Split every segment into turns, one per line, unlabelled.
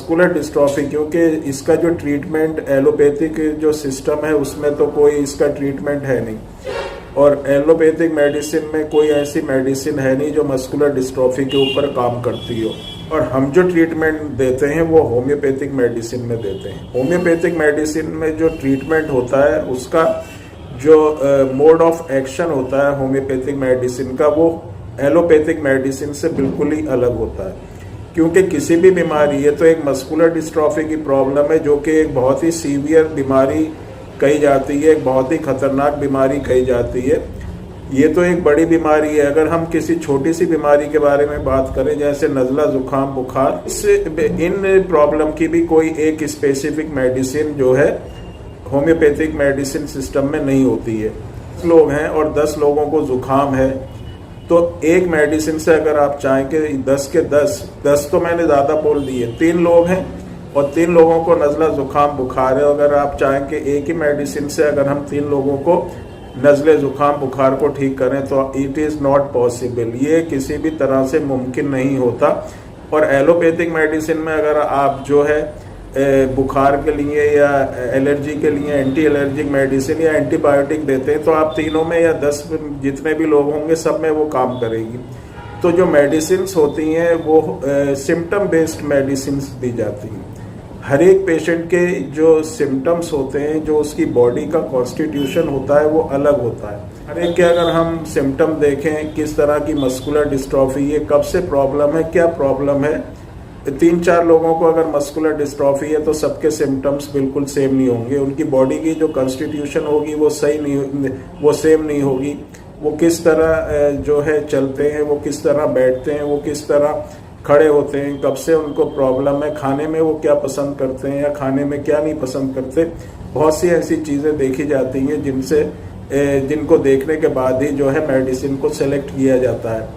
Muscular dystrophy, क्योंकि इसका जो ट्रीटमेंट एलोपैथिक जो सिस्टम है उसमें तो कोई इसका ट्रीटमेंट है नहीं, और एलोपैथिक मेडिसिन में कोई ऐसी मेडिसिन है नहीं जो मस्कुलर डिस्ट्रॉफी के ऊपर काम करती हो। और हम जो ट्रीटमेंट देते हैं वो होम्योपैथिक मेडिसिन में देते हैं। होम्योपैथिक मेडिसिन में जो ट्रीटमेंट होता है उसका जो मोड ऑफ एक्शन होता है होम्योपैथिक मेडिसिन का, वो एलोपैथिक मेडिसिन से बिल्कुल ही अलग होता है। क्योंकि किसी भी बीमारी है तो एक मस्कुलर डिस्ट्रॉफी की प्रॉब्लम है जो कि एक बहुत ही सीवियर बीमारी कही जाती है, एक बहुत ही खतरनाक बीमारी कही जाती है। ये तो एक बड़ी बीमारी है। अगर हम किसी छोटी सी बीमारी के बारे में बात करें जैसे नज़ला, जुकाम, बुखार, इन प्रॉब्लम की भी कोई एक स्पेसिफिक मेडिसिन जो है होम्योपैथिक मेडिसिन सिस्टम में नहीं होती है। 10 लोग हैं और 10 लोगों को जुकाम है, तो एक मेडिसिन से अगर आप चाहें कि 10 के 10 तो मैंने ज़्यादा बोल दिए, 3 लोग हैं और 3 लोगों को नज़ला, जुकाम, बुखार है। अगर आप चाहें कि एक ही मेडिसिन से अगर हम 3 लोगों को नज़ले, जुकाम, बुखार को ठीक करें तो इट इज़ नॉट पॉसिबल, ये किसी भी तरह से मुमकिन नहीं होता। और एलोपैथिक मेडिसिन में अगर आप जो है बुखार के लिए या एलर्जी के लिए एंटी एलर्जिक मेडिसिन या एंटीबायोटिक देते हैं तो आप तीनों में या 10 जितने भी लोग होंगे सब में वो काम करेगी। तो जो मेडिसिन्स होती हैं वो सिम्टम बेस्ड मेडिसिन्स दी जाती हैं। हर एक पेशेंट के जो सिम्टम्स होते हैं, जो उसकी बॉडी का कॉन्स्टिट्यूशन होता है वो अलग होता है। हर एक के अगर हम सिम्टम देखें किस तरह की मस्कुलर डिस्ट्रॉफी है, कब से प्रॉब्लम है, क्या प्रॉब्लम है, 3-4 लोगों को अगर मस्कुलर डिस्ट्रॉफी है तो सबके सिम्टम्स बिल्कुल सेम नहीं होंगे। उनकी बॉडी की जो कॉन्स्टिट्यूशन होगी वो सेम नहीं होगी। वो किस तरह जो है चलते हैं, वो किस तरह बैठते हैं, वो किस तरह खड़े होते हैं, कब से उनको प्रॉब्लम है, खाने में वो क्या पसंद करते हैं या खाने में क्या नहीं पसंद करते। बहुत सी ऐसी चीज़ें देखी जाती हैं जिनको देखने के बाद ही जो है मेडिसिन को सेलेक्ट किया जाता है।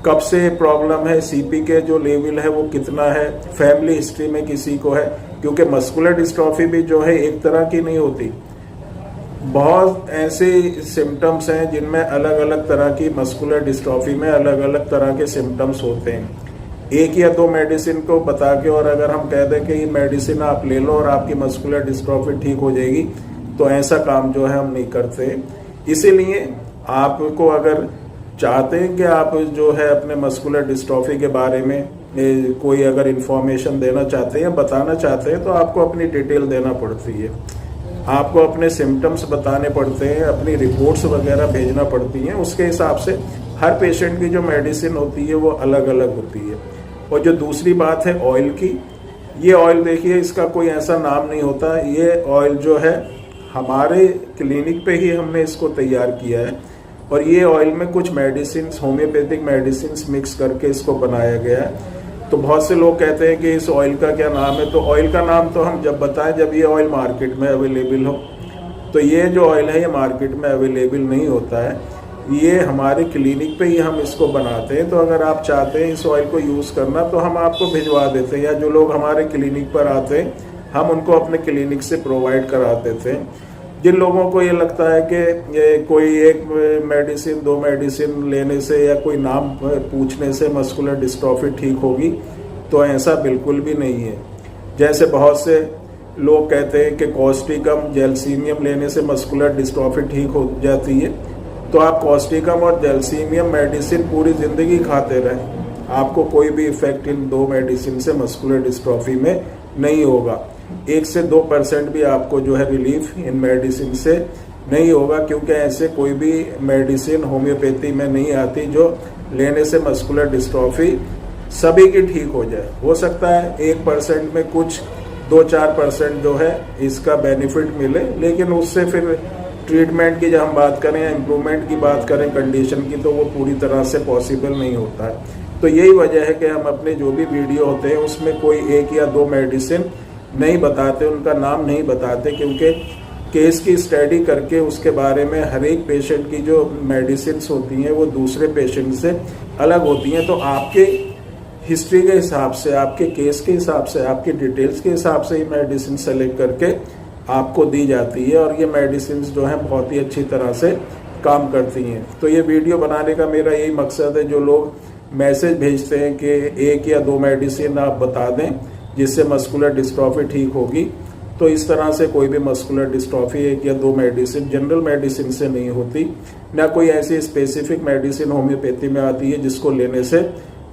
कब से प्रॉब्लम है, सीपी के जो लेवल है वो कितना है, फैमिली हिस्ट्री में किसी को है, क्योंकि मस्कुलर डिस्ट्रॉफी भी जो है एक तरह की नहीं होती। बहुत ऐसे सिम्टम्स हैं जिनमें अलग अलग तरह की मस्कुलर डिस्ट्रॉफी में अलग अलग तरह के सिम्टम्स होते हैं। एक या 2 मेडिसिन को बता के और अगर हम कह दें कि ये मेडिसिन आप ले लो और आपकी मस्कुलर डिस्ट्रॉफी ठीक हो जाएगी, तो ऐसा काम जो है हम नहीं करते। इसीलिए आपको अगर चाहते हैं कि आप जो है अपने मस्कुलर डिस्ट्रॉफी के बारे में कोई अगर इंफॉर्मेशन देना चाहते हैं, बताना चाहते हैं, तो आपको अपनी डिटेल देना पड़ती है, आपको अपने सिम्टम्स बताने पड़ते हैं, अपनी रिपोर्ट्स वगैरह भेजना पड़ती हैं। उसके हिसाब से हर पेशेंट की जो मेडिसिन होती है वो अलग अलग होती है। और जो दूसरी बात है ऑयल की, ये ऑयल देखिए इसका कोई ऐसा नाम नहीं होता। ये ऑयल जो है हमारे क्लिनिक पे ही हमने इसको तैयार किया है और ये ऑयल में कुछ मेडिसिन्स, होम्योपैथिक मेडिसिन्स मिक्स करके इसको बनाया गया है। तो बहुत से लोग कहते हैं कि इस ऑयल का क्या नाम है, तो ऑयल का नाम तो हम जब बताएं जब ये ऑयल मार्केट में अवेलेबल हो। तो ये जो ऑयल है ये मार्केट में अवेलेबल नहीं होता है, ये हमारे क्लिनिक पे ही हम इसको बनाते हैं। तो अगर आप चाहते हैं इस ऑयल को यूज़ करना तो हम आपको भिजवा देते हैं, या जो लोग हमारे क्लिनिक पर आते हैं हम उनको अपने क्लिनिक से प्रोवाइड करा देते हैं। जिन लोगों को ये लगता है कि कोई एक मेडिसिन, 2 मेडिसिन लेने से या कोई नाम पूछने से मस्कुलर डिस्ट्रॉफी ठीक होगी, तो ऐसा बिल्कुल भी नहीं है। जैसे बहुत से लोग कहते हैं कि कॉस्टिकम, जैल्सीनियम लेने से मस्कुलर डिस्ट्रॉफी ठीक हो जाती है, तो आप कॉस्टिकम और जैल्सीनियम मेडिसिन पूरी ज़िंदगी खाते रहें, आपको कोई भी इफेक्ट इन 2 मेडिसिन से मस्कुलर डिस्ट्रॉफी में नहीं होगा। 1 से 2% भी आपको जो है रिलीफ इन मेडिसिन से नहीं होगा, क्योंकि ऐसे कोई भी मेडिसिन होम्योपैथी में नहीं आती जो लेने से मस्कुलर डिस्ट्रॉफी सभी की ठीक हो जाए। हो सकता है 1% में कुछ 2-4% जो है इसका बेनिफिट मिले, लेकिन उससे फिर ट्रीटमेंट की जब हम बात करें, इम्प्रूवमेंट की बात करें कंडीशन की, तो वो पूरी तरह से पॉसिबल नहीं होता है। तो यही वजह है कि हम अपने जो भी वीडियो होते हैं उसमें कोई 1 या 2 मेडिसिन नहीं बताते, उनका नाम नहीं बताते, क्योंकि केस की स्टडी करके उसके बारे में हर एक पेशेंट की जो मेडिसिन्स होती हैं वो दूसरे पेशेंट से अलग होती हैं। तो आपके हिस्ट्री के हिसाब से, आपके केस के हिसाब से, आपकी डिटेल्स के हिसाब से ही मेडिसिन सेलेक्ट करके आपको दी जाती है और ये मेडिसिन्स जो हैं बहुत ही अच्छी तरह से काम करती हैं। तो ये वीडियो बनाने का मेरा यही मकसद है, जो लोग मैसेज भेजते हैं कि 1 या 2 मेडिसिन आप बता दें, जिससे मस्कुलर डिस्ट्रॉफी ठीक होगी। तो इस तरह से कोई भी मस्कुलर डिस्ट्रॉफी 1 या 2 मेडिसिन, जनरल मेडिसिन से नहीं होती, ना कोई ऐसी स्पेसिफिक मेडिसिन होम्योपैथी में आती है जिसको लेने से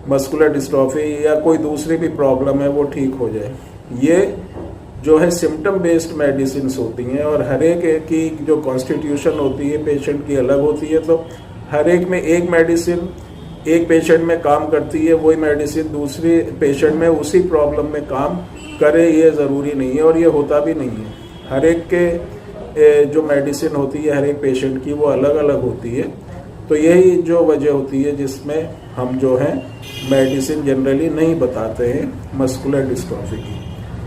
मस्कुलर डिस्ट्रॉफी या कोई दूसरी भी प्रॉब्लम है वो ठीक हो जाए। ये जो है सिम्टम बेस्ड मेडिसिन होती हैं और हर एक की जो कॉन्स्टिट्यूशन होती है पेशेंट की अलग होती है। तो हर एक में एक मेडिसिन एक पेशेंट में काम करती है, वही मेडिसिन दूसरी पेशेंट में उसी प्रॉब्लम में काम करे ये ज़रूरी नहीं है और ये होता भी नहीं है। हर एक के जो मेडिसिन होती है हर एक पेशेंट की वो अलग अलग होती है। तो यही जो वजह होती है जिसमें हम जो है मेडिसिन जनरली नहीं बताते हैं मस्कुलर डिस्ट्रॉफी की।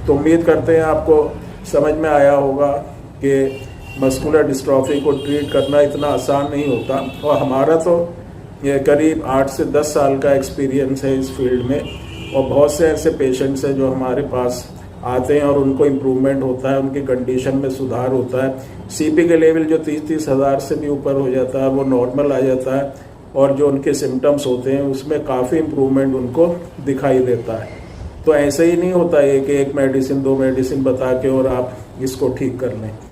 तो उम्मीद करते हैं आपको समझ में आया होगा कि मस्कुलर डिस्ट्रॉफी को ट्रीट करना इतना आसान नहीं होता और हमारा तो ये करीब 8 से 10 साल का एक्सपीरियंस है इस फील्ड में और बहुत से ऐसे पेशेंट्स हैं जो हमारे पास आते हैं और उनको इम्प्रूवमेंट होता है, उनकी कंडीशन में सुधार होता है। सीपी के लेवल जो 30-30 हज़ार से भी ऊपर हो जाता है वो नॉर्मल आ जाता है और जो उनके सिम्टम्स होते हैं उसमें काफ़ी इम्प्रूवमेंट उनको दिखाई देता है। तो ऐसे ही नहीं होता है कि एक मेडिसिन 2 मेडिसिन बता के और आप इसको ठीक कर लें।